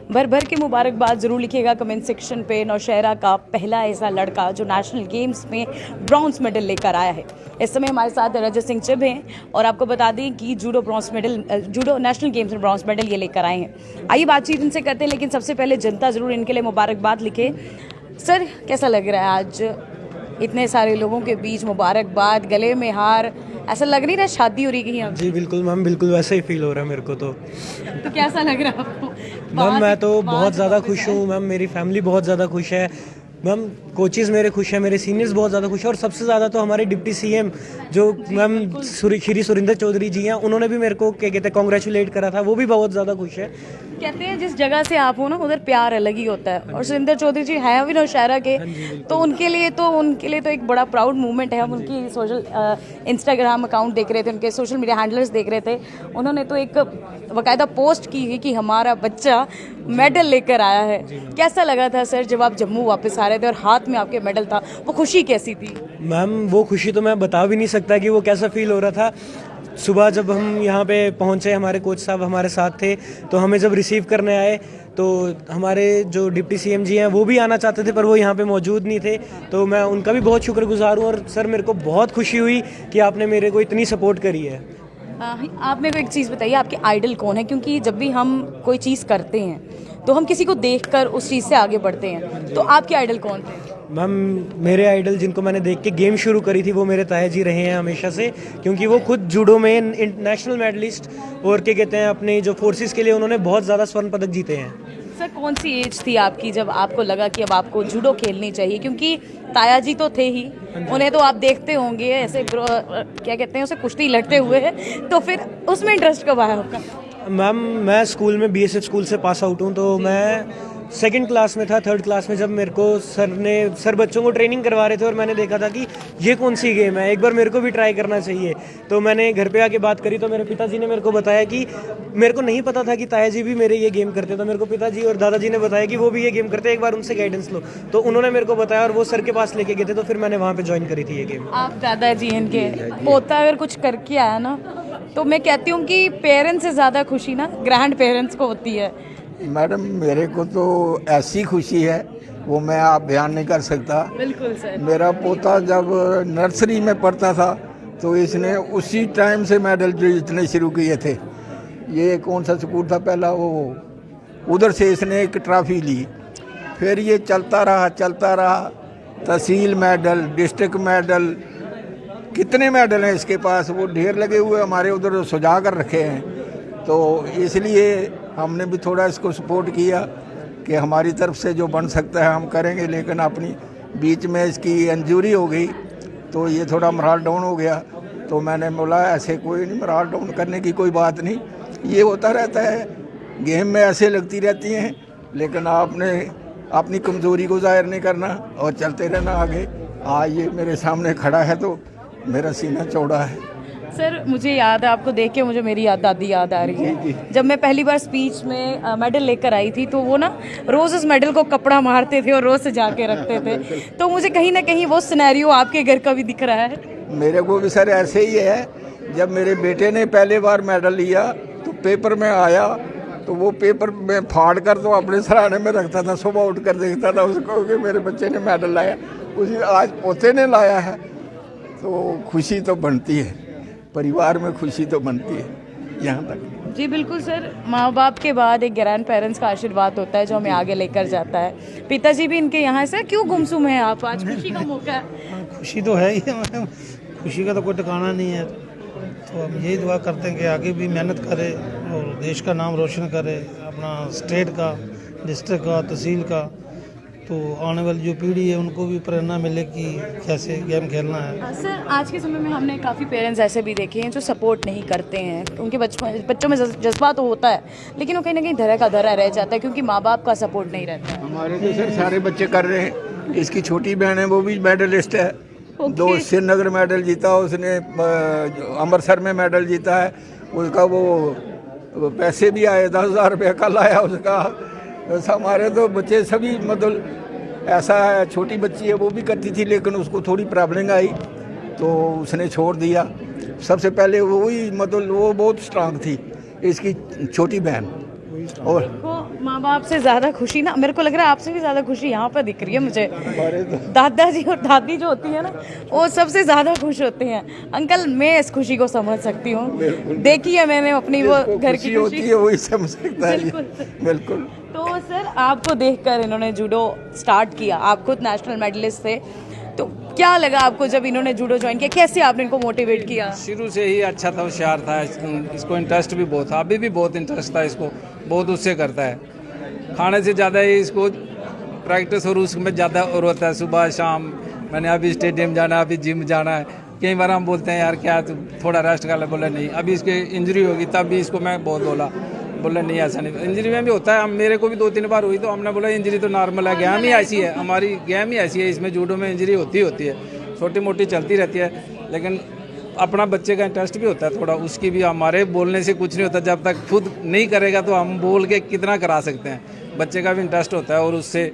भर भर के मुबारकबाद ज़रूर लिखिएगा कमेंट सेक्शन पे। नौशहरा का पहला ऐसा लड़का जो नेशनल गेम्स में ब्रॉन्ज मेडल लेकर आया है। इस समय हमारे साथ रजत सिंह चिब हैं और आपको बता दें कि जूडो नेशनल गेम्स में ब्रॉन्ज मेडल ये लेकर आए हैं। आइए बातचीत इनसे करते हैं, लेकिन सबसे पहले जनता ज़रूर इनके लिए मुबारकबाद लिखे। सर, कैसा लग रहा है आज इतने सारे लोगों के बीच मुबारकबाद, गले में हार, ऐसा लग नहीं रहा शादी हो रही है यहाँ? जी बिल्कुल मैम, बिल्कुल वैसे ही फील हो रहा है मेरे को। तो कैसा लग रहा है आपको? मैम मैं तो बहुत ज़्यादा खुश हूँ मैम, मेरी फैमिली बहुत ज़्यादा खुश है मैम, कोचेज़ मेरे खुश हैं, मेरे सीनियर्स बहुत ज़्यादा खुश हैं और सबसे ज़्यादा तो हमारे डिप्टी सीएम जो मैम श्री सुरेंद्र चौधरी जी हैं, उन्होंने भी मेरे को क्या कहते हैं कॉन्ग्रेचुलेट करा था, वो भी बहुत ज़्यादा खुश है। कहते हैं जिस जगह से आप हो ना उधर प्यार अलग ही होता है, और सुरेंद्र चौधरी जी हैं भी नौशहरा के, तो उनके लिए तो एक बड़ा प्राउड मूवमेंट है। हम उनकी सोशल इंस्टाग्राम अकाउंट देख रहे थे, उनके सोशल मीडिया हैंडलर्स देख रहे थे, उन्होंने तो एक बाकायदा पोस्ट की है कि हमारा बच्चा मेडल लेकर आया है। कैसा लगा था सर जब आप जम्मू वापस आ रहे थे और हाथ में आपके मेडल था, वो खुशी कैसी थी? मैम वो खुशी तो मैं बता भी नहीं सकता कि वो कैसा फील हो रहा था। सुबह जब हम यहाँ पे पहुँचे, हमारे कोच साहब हमारे साथ थे, तो हमें जब रिसीव करने आए तो हमारे जो डिप्टी सीएम जी हैं वो भी आना चाहते थे पर वो यहाँ पे मौजूद नहीं थे, तो मैं उनका भी बहुत शुक्रगुजार हूँ। और सर मेरे को बहुत खुशी हुई कि आपने मेरे को इतनी सपोर्ट करी है। आप मेरे को एक चीज़ बताइए, आपके आइडल कौन है? क्योंकि जब भी हम कोई चीज़ करते हैं तो हम किसी को देखकर उस चीज़ से आगे बढ़ते हैं, तो आपके आइडल कौन थे? मैम मेरे आइडल जिनको मैंने देख के गेम शुरू करी थी वो मेरे ताया जी रहे हैं हमेशा से, क्योंकि वो खुद जूडो में नेशनल मेडलिस्ट और क्या कहते हैं अपने जो फोर्सेस के लिए उन्होंने बहुत ज़्यादा स्वर्ण पदक जीते हैं। सर, कौन सी एज थी आपकी जब आपको लगा कि अब आपको जूडो खेलनी चाहिए? क्योंकि ताया जी तो थे ही, उन्हें तो आप देखते होंगे ऐसे क्या कहते हैं उसे कुश्ती लड़ते हुए, तो फिर उसमें इंटरेस्ट कब आया आपका? मैम मैं स्कूल में बीएसएफ स्कूल से पास आउट हूँ, तो मैं सेकंड क्लास में था, थर्ड क्लास में, जब मेरे को सर बच्चों को ट्रेनिंग करवा रहे थे और मैंने देखा था कि ये कौन सी गेम है, एक बार मेरे को भी ट्राई करना चाहिए। तो मैंने घर पे आके बात करी तो मेरे पिताजी ने मेरे को बताया कि मेरे को नहीं पता था कि ताया जी भी मेरे ये गेम करते, तो मेरे को पिताजी और दादाजी ने बताया कि वो भी ये गेम करते, एक बार उनसे गाइडेंस लो, तो उन्होंने मेरे को बताया और वो सर के पास लेके गए थे, तो फिर मैंने वहाँ पे ज्वाइन करी थी ये गेम। आप दादाजी इनके पोता अगर कुछ करके आया ना, तो मैं कहती हूँ कि पेरेंट्स से ज़्यादा खुशी ना ग्रैंड पेरेंट्स को होती है। मैडम मेरे को तो ऐसी खुशी है वो मैं आप बयान नहीं कर सकता। बिल्कुल सर। मेरा पोता जब नर्सरी में पढ़ता था तो इसने उसी टाइम से मेडल जीतने शुरू किए थे। ये कौन सा स्कूल था पहला, वो उधर से इसने एक ट्रॉफी ली, फिर ये चलता रहा, तहसील मेडल, डिस्ट्रिक्ट मेडल, कितने मेडल हैं इसके पास, वो ढेर लगे हुए हमारे उधर सजा कर रखे हैं। तो इसलिए हमने भी थोड़ा इसको सपोर्ट किया कि हमारी तरफ से जो बन सकता है हम करेंगे, लेकिन अपनी बीच में इसकी इंजरी हो गई तो ये थोड़ा मोराल डाउन हो गया। तो मैंने बोला ऐसे कोई नहीं, मोराल डाउन करने की कोई बात नहीं, ये होता रहता है, गेम में ऐसे लगती रहती हैं, लेकिन आपने अपनी कमज़ोरी को ज़ाहिर नहीं करना और चलते रहना आगे। ये मेरे सामने खड़ा है तो मेरा सीना चौड़ा है। सर, मुझे याद है, आपको देख के मुझे मेरी दादी याद आ रही है। जब मैं पहली बार स्पीच में मेडल लेकर आई थी तो वो ना रोज़ उस मेडल को कपड़ा मारते थे और रोज़ सजा के रखते थे, तो मुझे कहीं ना कहीं वो सिनेरियो आपके घर का भी दिख रहा है। मेरे को भी सर ऐसे ही है, जब मेरे बेटे ने पहले बार मेडल लिया तो पेपर में आया तो वो पेपर में फाड़ कर तो अपने सराहने में रखता था, सुबह उठ कर देखता था उसको कि मेरे बच्चे ने मेडल लाया, उसी आज पोते ने लाया है। तो खुशी तो बनती है, परिवार में खुशी तो बनती है यहाँ तक। जी बिल्कुल सर, माँ बाप के बाद एक ग्रैंड पेरेंट्स का आशीर्वाद होता है जो हमें आगे लेकर जाता है। पिताजी भी इनके यहाँ से, क्यों गुमसुम है आप? आज खुशी का मौका है। खुशी तो है ही, खुशी का तो कोई ठिकाना नहीं है। तो हम यही दुआ करते हैं कि आगे भी मेहनत करे और देश का नाम रोशन करे, अपना स्टेट का, डिस्ट्रिक्ट का, तहसील का, तो आने वाली जो पीढ़ी है उनको भी प्रेरणा मिले कि कैसे गेम खेलना है। सर, आज के समय में हमने काफ़ी पेरेंट्स ऐसे भी देखे हैं जो सपोर्ट नहीं करते हैं, उनके बच्चों में जज्बा तो होता है लेकिन वो कहीं ना कहीं धरा का धरा रह जाता है क्योंकि माँ बाप का सपोर्ट नहीं रहता है। हमारे तो सर सारे बच्चे कर रहे हैं। इसकी छोटी बहन है वो भी मेडलिस्ट है, 2 श्रीनगर मेडल जीता उसने, अमृतसर में मेडल जीता है, उसका वो पैसे भी आए, 10,000 रुपये कल आया उसका। हमारे तो बच्चे सभी मतलब ऐसा है, छोटी बच्ची है वो भी करती थी लेकिन उसको थोड़ी प्रॉब्लम आई तो उसने छोड़ दिया। सबसे पहले वही मतलब वो बहुत स्ट्रांग थी, इसकी छोटी बहन और को माँ बाप से ज़्यादा खुशी ना, मेरे को लग रहा है आपसे भी ज़्यादा खुशी यहाँ पर दिख रही है मुझे। हमारे तो दादाजी और दादी जो होती है ना, वो सबसे ज़्यादा खुश होते हैं। अंकल, मैं इस खुशी को समझ सकती हूँ, देखी है मैंने अपनी वो जिसको घर की खुशी होती खुशी। है वही समझ सकता है ये। बिल्कुल। बिल्कुल। तो सर, आपको देखकर इन्होंने जूडो स्टार्ट किया, आप खुद नेशनल मेडलिस्ट थे, तो क्या लगा आपको जब इन्होंने जूडो ज्वाइन किया? कैसे आपने इनको मोटिवेट किया? शुरू से ही अच्छा था, होशियार था, इसको इंटरेस्ट भी बहुत था, अभी भी बहुत इंटरेस्ट था इसको, बहुत उससे करता है। खाने से ज़्यादा ही इसको प्रैक्टिस और उसमें ज़्यादा और होता है। सुबह शाम मैंने अभी स्टेडियम जाना है, अभी जिम जाना है। कई बार हम बोलते हैं यार क्या तू थोड़ा रेस्ट कर ले, बोले नहीं, अभी इसकी इंजरी होगी तब भी इसको मैं बहुत बोला नहीं ऐसा नहीं। इंजरी में भी होता है, हम मेरे को भी 2-3 बार हुई तो हमने बोला इंजरी तो नॉर्मल है, गेम ही ऐसी है, हमारी गेम ही ऐसी है, इसमें जूडो में इंजरी होती है, छोटी मोटी चलती रहती है। लेकिन अपना बच्चे का इंटरेस्ट भी होता है थोड़ा, उसकी भी, हमारे बोलने से कुछ नहीं होता, जब तक खुद नहीं करेगा तो हम बोल के कितना करा सकते हैं। बच्चे का भी इंटरेस्ट होता है और उससे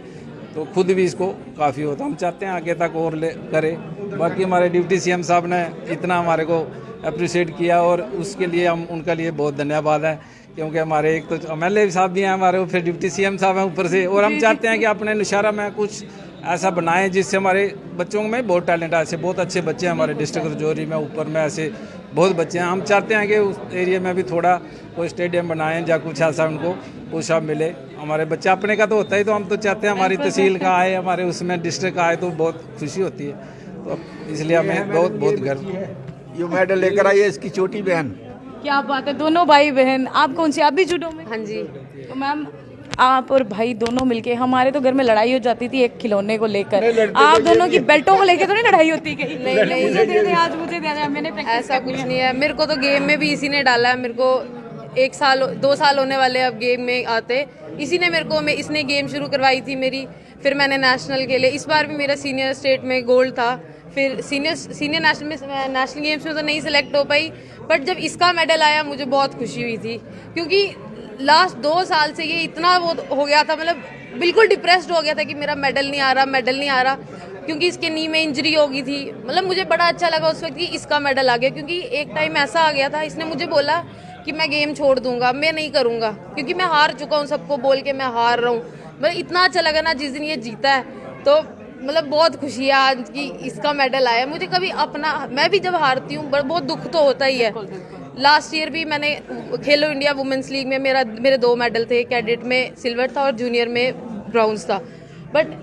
तो खुद भी इसको काफ़ी होता है। हम चाहते हैं आगे तक और करे। बाकी हमारे डिप्टी सीएम साहब ने इतना हमारे को अप्रिशिएट किया और उसके लिए हम उनका लिए बहुत धन्यवाद है, क्योंकि हमारे एक तो MLA साहब भी हैं हमारे, फिर डिप्टी सीएम साहब हैं ऊपर से, और हम चाहते हैं कि अपने नौशहरा में कुछ ऐसा बनाएं जिससे हमारे बच्चों में बहुत टैलेंट है। ऐसे बहुत अच्छे बच्चे हैं हमारे डिस्ट्रिक्ट रजौरी में, ऊपर में ऐसे बहुत बच्चे हैं। हम चाहते हैं कि उस एरिया में भी थोड़ा कोई स्टेडियम बनाएं या कुछ ऐसा उनको पुशअप मिले। हमारे बच्चे अपने का तो होता ही, तो हम तो चाहते हैं हमारी तहसील का आए, हमारे उसमें डिस्ट्रिक्ट का आए तो बहुत खुशी होती है। तो इसलिए हमें बहुत गर्व। ये मेडल लेकर आई है इसकी छोटी बहन। क्या बात है, दोनों भाई बहन। आप कौन सी, आप भी जूडो में? हाँ जी। तो मैम, आप और भाई दोनों मिलके, हमारे तो घर में लड़ाई हो जाती थी एक खिलौने को लेकर, आप दोनों की बेल्टों को लेकर तो नहीं लड़ाई होती कहीं? नहीं, मुझे दे दे, आज मुझे दे दे, मैंने practice ऐसा करनी कुछ है। नहीं है। मेरे को तो गेम में भी इसी ने डाला है। मेरे को 2 साल होने वाले अब गेम में आते। इसी ने मेरे को, इसने गेम शुरू करवाई थी मेरी, फिर मैंने नेशनल के लिए, इस बार भी मेरा सीनियर स्टेट में गोल्ड था, फिर सीनियर नेशनल गेम्स में तो नहीं सिलेक्ट हो पाई, बट जब इसका मेडल आया मुझे बहुत खुशी हुई थी, क्योंकि लास्ट 2 साल से ये इतना वो हो गया था, मतलब बिल्कुल डिप्रेस्ड हो गया था कि मेरा मेडल नहीं आ रहा, क्योंकि इसके नी में इंजरी हो गई थी। मतलब मुझे बड़ा अच्छा लगा उस वक्त कि इसका मेडल आ गया, क्योंकि एक टाइम ऐसा आ गया था, इसने मुझे बोला कि मैं गेम छोड़ दूंगा, मैं नहीं करूंगा, क्योंकि मैं हार चुका हूँ, सबको बोल के मैं हार रहा हूँ। मतलब इतना अच्छा लगा ना जिस दिन ये जीता है, तो मतलब बहुत खुशी है आज कि इसका मेडल आया। मुझे कभी अपना, मैं भी जब हारती हूँ बहुत दुख तो होता ही है। लास्ट ईयर भी मैंने खेलो इंडिया वुमेंस लीग में मेरे 2 मेडल थे, कैडेट में सिल्वर था और जूनियर में ब्राउन्स था, बट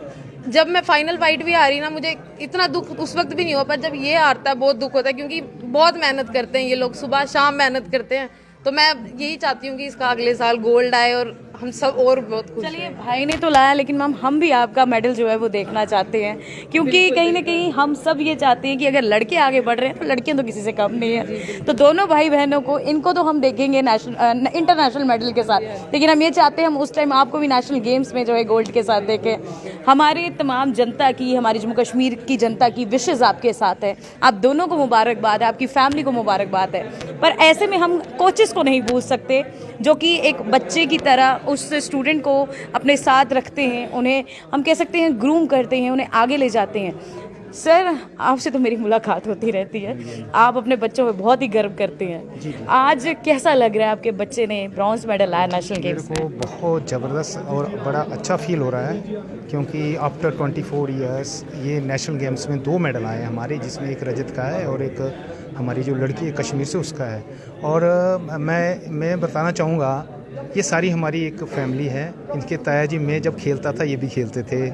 जब मैं फाइनल फाइट भी हारी ना, मुझे इतना दुख उस वक्त भी नहीं हुआ, पर जब ये हारता है बहुत दुख होता है, क्योंकि बहुत मेहनत करते हैं ये लोग, सुबह शाम मेहनत करते हैं। तो मैं यही चाहती हूँ कि इसका अगले साल गोल्ड आए और हम सब और बहुत खुश चलिए, हैं। भाई ने तो लाया, लेकिन मैम हम भी आपका मेडल जो है वो देखना चाहते हैं, क्योंकि कहीं ना कहीं हम सब ये चाहते हैं कि अगर लड़के आगे बढ़ रहे हैं तो लड़कियां तो किसी से कम नहीं है। तो दोनों भाई बहनों को, इनको तो हम देखेंगे इंटरनेशनल मेडल के साथ, लेकिन हम ये चाहते हैं हम उस टाइम आपको भी नेशनल गेम्स में जो है गोल्ड के साथ देखें। हमारी तमाम जनता की, हमारी जम्मू कश्मीर की जनता की विशेष आपके साथ है, आप दोनों को मुबारकबाद है, आपकी फैमिली को मुबारकबाद है। पर ऐसे में हम कोचेस को नहीं भूल सकते, जो कि एक बच्चे की तरह उस स्टूडेंट को अपने साथ रखते हैं, उन्हें हम कह सकते हैं ग्रूम करते हैं, उन्हें आगे ले जाते हैं। सर, आपसे तो मेरी मुलाकात होती रहती है, आप अपने बच्चों पे बहुत ही गर्व करते हैं। आज कैसा लग रहा है, आपके बच्चे ने ब्रॉन्ज मेडल लाया नेशनल गेम्स में? मेरे को बहुत ज़बरदस्त और बड़ा अच्छा फील हो रहा है, क्योंकि आफ्टर 24 इयर्स ये नेशनल गेम्स में 2 मेडल आए हैं हमारे, जिसमें एक रजत का है और एक हमारी जो लड़की है कश्मीर से उसका है। और मैं बताना चाहूँगा, ये सारी हमारी एक फैमिली है। इनके ताया जी, मैं जब खेलता था ये भी खेलते थे,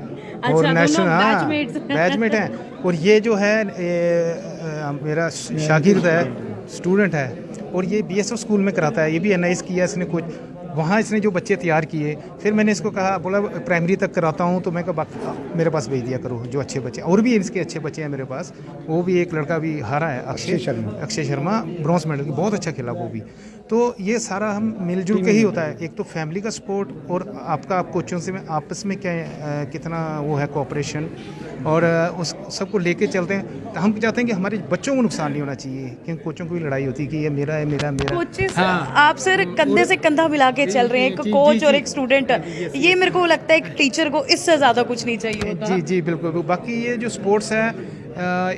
और नेशनल, हाँ, बैचमेट हैं। और ये जो है मेरा शागिर्द है, स्टूडेंट है, और ये BSF स्कूल में कराता है। ये भी NIS किया इसने कुछ, वहाँ इसने जो बच्चे तैयार किए, फिर मैंने इसको कहा, बोला प्राइमरी तक कराता हूँ, तो मैं कहा मेरे पास भेज दिया करो जो अच्छे बच्चे, और भी इसके अच्छे बच्चे हैं मेरे पास। वो भी एक लड़का भी हारा है, अक्षय शर्मा, ब्रॉन्ज मेडल, बहुत अच्छा खेला वो भी। तो ये सारा हम मिलजुल के ही होता है, एक तो फैमिली का सपोर्ट और आपका कोचों से में आपस में क्या कितना वो है कोऑपरेशन, और उस सबको लेके चलते हैं। तो हम चाहते हैं कि हमारे बच्चों को नुकसान नहीं होना चाहिए, क्योंकि कोचों को भी लड़ाई होती है कि ये मेरा है, मेरा। कोचेस, आप सर कंधे से कंधा मिला के चल रहे हैं, एक कोच और एक स्टूडेंट, ये मेरे को लगता है एक टीचर को इससे ज़्यादा कुछ नहीं चाहिए होता। जी बिल्कुल। बाकी ये जो स्पोर्ट्स है,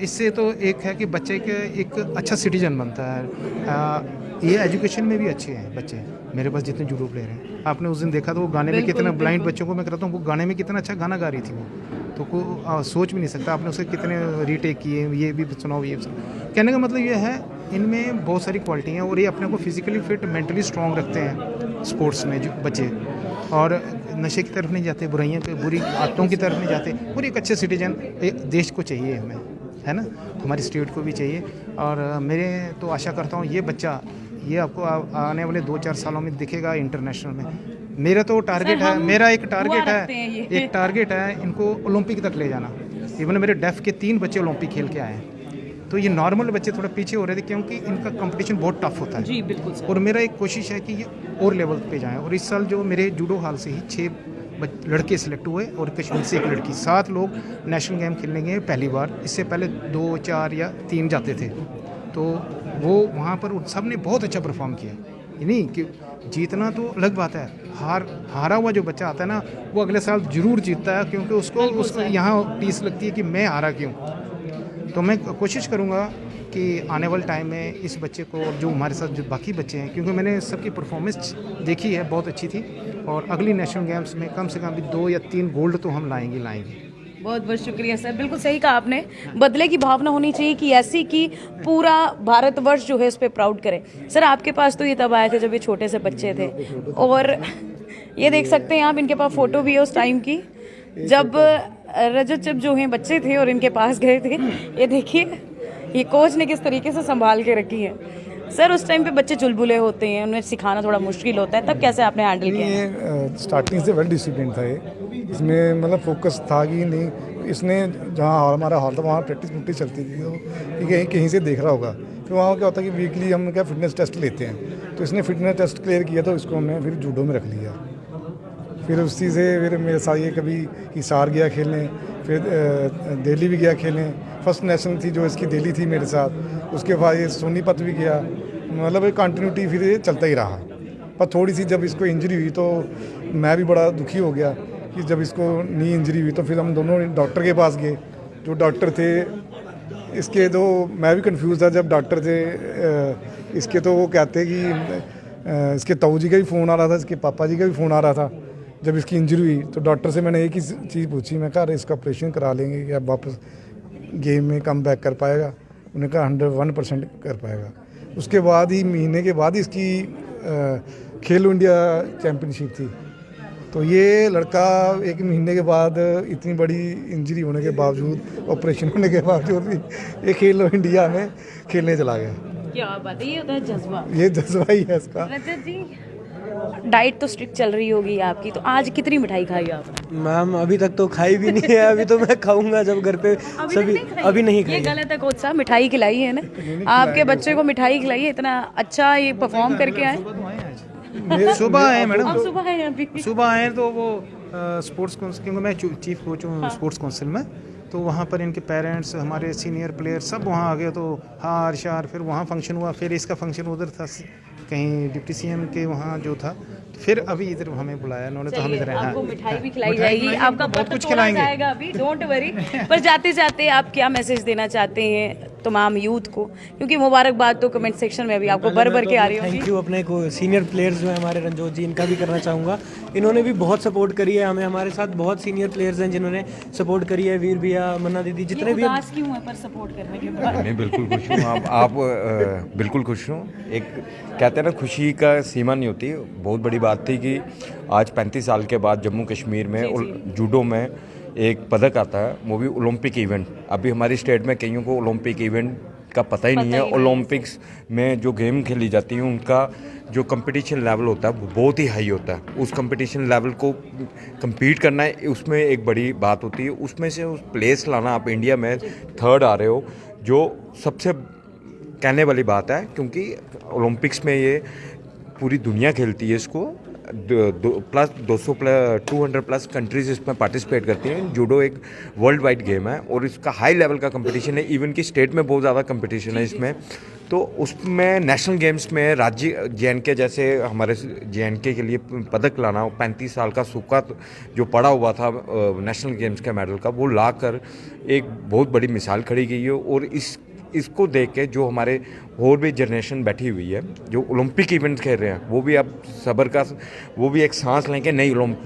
इससे तो एक है कि बच्चे के एक अच्छा सिटीजन बनता है। ये एजुकेशन में भी अच्छे हैं बच्चे, मेरे पास जितने जूडो प्लेयर हैं। आपने उस दिन देखा तो वो गाने में कितना, ब्लाइंड बच्चों को मैं कहता हूँ वो गाने में कितना अच्छा गाना गा रही थी वो, तो को सोच भी नहीं सकता। आपने उसे कितने रीटेक किए, ये भी सुनाओ ये सुनाओ। कहने का मतलब ये है इनमें बहुत सारी क्वालिटी हैं और ये अपने को फिजिकली फिट, मेंटली स्ट्रॉन्ग रखते हैं स्पोर्ट्स में जो बच्चे, और नशे की तरफ नहीं जाते, बुराइयों के बुरी आदतों की तरफ नहीं जाते, और एक अच्छे सिटीजन देश को चाहिए हमें, है ना, हमारी स्टेट को भी चाहिए। और मेरे तो आशा करता हूँ ये बच्चा, ये आपको आने वाले 2-4 सालों में दिखेगा इंटरनेशनल में। मेरा तो टारगेट है, मेरा एक टारगेट है इनको ओलंपिक तक ले जाना। इवन मेरे डेफ के 3 बच्चे ओलंपिक खेल के आए हैं, तो ये नॉर्मल बच्चे थोड़ा पीछे हो रहे थे क्योंकि इनका कंपटीशन बहुत टफ होता है। जी बिल्कुल सर। और मेरा एक कोशिश है कि ये और लेवल पे जाएं। और इस साल जो मेरे जूडो हाल से ही 6 लड़के सिलेक्ट हुए और कश्मीर से एक लड़की, 7 लोग नेशनल गेम खेलने गए पहली बार। इससे पहले 2, 4 या 3 जाते थे, तो वो वहाँ पर उन सब ने बहुत अच्छा परफॉर्म किया। ये नहीं कि जीतना तो अलग बात है, हारा हुआ जो बच्चा आता है ना, वो अगले साल ज़रूर जीतता है क्योंकि उसको यहाँ टीस लगती है कि मैं हारा क्यों। तो मैं कोशिश करूँगा कि आने वाले टाइम में इस बच्चे को, और जो हमारे साथ जो बाकी बच्चे हैं, क्योंकि मैंने सबकी परफॉर्मेंस देखी है, बहुत अच्छी थी, और अगली नेशनल गेम्स में कम से कम भी 2 या 3 गोल्ड तो हम लाएंगे। बहुत बहुत शुक्रिया सर, बिल्कुल सही कहा आपने। बदले की भावना होनी चाहिए कि ऐसी कि पूरा भारतवर्ष जो है इस पे प्राउड करे। सर आपके पास तो ये तब आए थे जब ये छोटे से बच्चे थे, और ये देख सकते हैं आप, इनके पास फोटो भी है उस टाइम की जब रजत जब जो है बच्चे थे और इनके पास गए थे। ये देखिए ये कोच ने किस तरीके से संभाल के रखी है। सर उस टाइम पे बच्चे चुलबुले होते हैं, उन्हें सिखाना थोड़ा मुश्किल होता है, तब कैसे आपने हैंडल किया? ये स्टार्टिंग से वेल डिसिप्लिन था ये, इसमें मतलब फोकस था कि नहीं, इसने जहाँ हमारा हॉल था वहाँ प्रैक्टिस चलती थी, तो कहीं से देख रहा होगा। फिर वहाँ क्या होता है कि वीकली हम क्या फिटनेस टेस्ट लेते हैं, तो इसने फिटनेस टेस्ट क्लियर किया तो इसको हमने फिर जूडो में रख लिया। फिर उसी से फिर मेरे साथ ये कभी हिसार गया खेलने, फिर दिल्ली भी गया खेलने। फर्स्ट नेशनल थी जो इसकी दिल्ली थी मेरे साथ, उसके बाद ये सोनीपत भी गया। मतलब कंटिन्यूटी फिर ये चलता ही रहा। पर थोड़ी सी जब इसको इंजरी हुई तो मैं भी बड़ा दुखी हो गया कि जब इसको नी इंजरी हुई, तो फिर हम दोनों डॉक्टर के पास गए। जो डॉक्टर थे इसके, तो मैं भी कंफ्यूज था जब डॉक्टर थे इसके, तो वो कहते कि इसके ताऊ जी का भी फ़ोन आ रहा था, इसके पापा जी का भी फ़ोन आ रहा था जब इसकी इंजरी हुई। तो डॉक्टर से मैंने एक ही चीज़ पूछी, मैं कहा इसका ऑपरेशन करा लेंगे या वापस गेम में कम बैक कर पाएगा? उन्होंने कहा 101% कर पाएगा। उसके बाद ही महीने के बाद ही इसकी खेलो इंडिया चैम्पियनशिप थी। तो ये लड़का 1 महीने के बाद इतनी बड़ी इंजरी होने के बावजूद, ऑपरेशन होने के बावजूद भी ये खेलो इंडिया में खेलने चला गया। क्या बात है, ये होता है जज्बा। ये जज्बा ही है इसका। रजत जी डाइट तो स्ट्रिक्ट चल रही होगी आपकी, तो आज कितनी मिठाई खाई आपने? मैम अभी तक तो खाई भी नहीं है, अभी तो मैं खाऊंगा जब घर पे सभी। अभी नहीं खाई। ये गलत है कोच साहब, मिठाई खिलाई है ना आपके बच्चे को, मिठाई खिलाई है, इतना अच्छा ये परफॉर्म करके आए। सुबह आए मैडम, अब सुबह है अभी। सुबह आए तो वो स्पोर्ट्स काउंसिल, क्योंकि मैं चीफ कोच हूँ स्पोर्ट्स काउंसिल में, तो वहाँ पर इनके पेरेंट्स, हमारे सीनियर प्लेयर सब वहाँ आ गए। तो हार शार, फिर वहाँ फंक्शन हुआ, फिर इसका फंक्शन उधर था कहीं डिप्टी सीएम के वहाँ जो था, फिर अभी इधर हमें बुलाया इन्होंने, तो हम इधर हैं। आपको मिठाई भी खिलाई जाएगी, आपका बहुत कुछ खिलाएंगे जाएगा अभी, डोंट वरी। पर जाते जाते आप क्या मैसेज देना चाहते हैं तमाम यूथ को, क्योंकि मुबारकबाद तो कमेंट सेक्शन में भी आपको भर भर के आ रही होगी। थैंक यू अपने को सीनियर प्लेयर्स जो है हमारे रंजोत जी, इनका भी करना चाहूँगा। इन्होंने भी बहुत सपोर्ट करी है हमें, हमारे साथ बहुत सीनियर प्लेयर्स हैं जिन्होंने सपोर्ट करी है, वीर भैया, मन्ना दीदी, जितने भी। उदास क्यों है पर सपोर्ट करने के बाद? मैं बिल्कुल खुश हूँ। आप बिल्कुल खुश हूँ। एक कहते हैं ना, खुशी का सीमा नहीं होती। बहुत बड़ी बात थी कि आज 35 साल के बाद जम्मू कश्मीर में जूडो में एक पदक आता है, वो भी ओलंपिक इवेंट। अभी हमारी स्टेट में कईयों को ओलंपिक इवेंट का पता ही नहीं है। ओलंपिक्स में जो गेम खेली जाती हैं उनका जो कंपटीशन लेवल होता है वो बहुत ही हाई होता है। उस कंपटीशन लेवल को compete करना है, उसमें एक बड़ी बात होती है। उसमें से उस प्लेस लाना, आप इंडिया में 3rd आ रहे हो, जो सबसे कहने वाली बात है, क्योंकि ओलंपिक्स में ये पूरी दुनिया खेलती है इसको। 200 प्लस कंट्रीज इसमें पार्टिसिपेट करती हैं। जूडो एक वर्ल्ड वाइड गेम है और इसका हाई लेवल का कंपटीशन है। इवन की स्टेट में बहुत ज़्यादा कंपटीशन है इसमें। तो उसमें नेशनल गेम्स में राज्य JNK जैसे हमारे JNK के लिए पदक लाना, 35 साल का सूखा जो पड़ा हुआ था नेशनल गेम्स के मेडल का, वो ला कर एक बहुत बड़ी मिसाल खड़ी गई है। और इसको देख के जो हमारे और भी जनरेशन बैठी हुई है जो ओलंपिक इवेंट्स खेल रहे हैं वो भी अब सब्र का वो भी एक सांस लें कि नहीं ओलंपिक